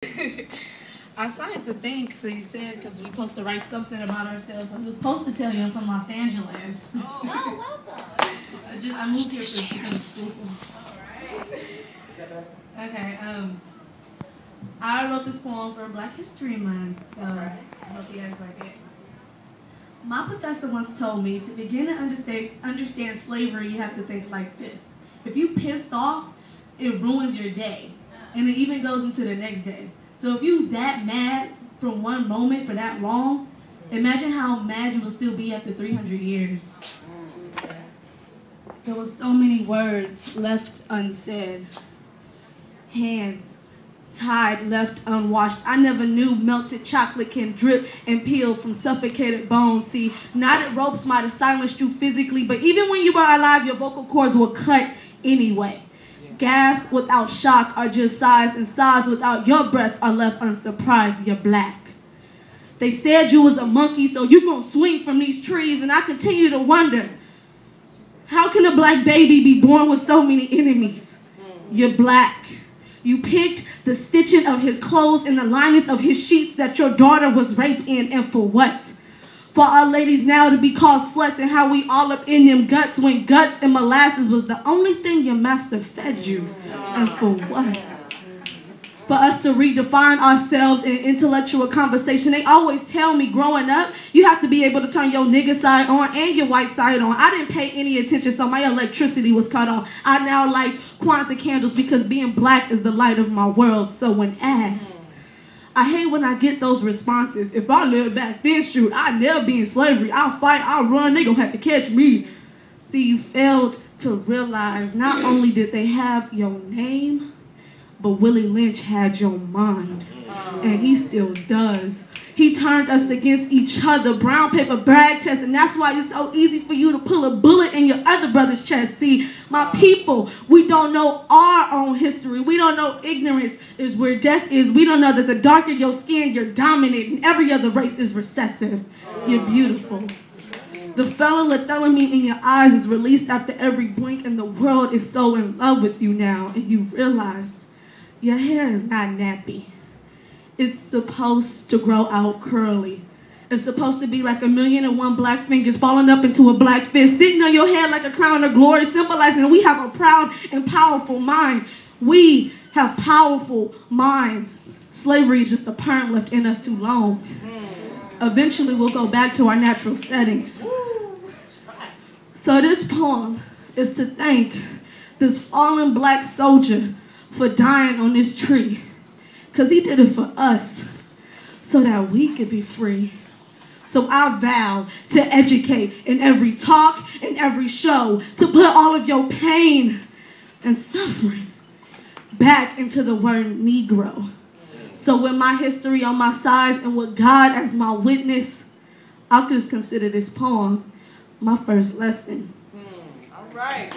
I signed the thing so you said because we're supposed to write something about ourselves. I'm supposed to tell you I'm from Los Angeles. Oh, welcome. I moved here for school. Okay, I wrote this poem for Black History Month, so I hope you guys like it. My professor once told me to begin to understand slavery, you have to think like this. If you pissed off, it ruins your day, and it even goes into the next day. So if you that mad from one moment for that long, imagine how mad you will still be after 300 years. There were so many words left unsaid. Hands tied, left unwashed. I never knew melted chocolate can drip and peel from suffocated bones. See, knotted ropes might have silenced you physically, but even when you were alive, your vocal cords were cut anyway. Gasps without shock are just sighs, and sighs without your breath are left unsurprised. You're black. They said you was a monkey, so you gonna swing from these trees, and I continue to wonder, how can a black baby be born with so many enemies? You're black. You picked the stitching of his clothes and the linings of his sheets that your daughter was raped in, and for what? For our ladies now to be called sluts, and how we all up in them guts when guts and molasses was the only thing your master fed you. And for what? For us to redefine ourselves in intellectual conversation. They always tell me growing up, you have to be able to turn your nigga side on and your white side on. I didn't pay any attention, so my electricity was cut off. I now light Kwanzaa candles because being black is the light of my world. So when asked, I hate when I get those responses. If I lived back then, shoot, I'd never be in slavery. I'll fight, I'll run, they gonna have to catch me. See, you failed to realize not only did they have your name, but Willie Lynch had your mind, and he still does. He turned us against each other, brown paper brag test, and that's why it's so easy for you to pull a bullet in your other brother's chest. See, my people, we don't know our own history. We don't know ignorance is where death is. We don't know that the darker your skin, you're dominant, and every other race is recessive. You're beautiful. The phenethylamine in your eyes is released after every blink, and the world is so in love with you now, and you realize your hair is not nappy. It's supposed to grow out curly. It's supposed to be like 1,000,001 black fingers falling up into a black fist, sitting on your head like a crown of glory, symbolizing that we have a proud and powerful mind. We have powerful minds. Slavery is just a perm left in us too long. Eventually, we'll go back to our natural settings. So this poem is to thank this fallen black soldier for dying on this tree, because he did it for us so that we could be free. So I vow to educate in every talk, in every show, to put all of your pain and suffering back into the word Negro. So with my history on my side and with God as my witness, I could just consider this poem my first lesson. All right.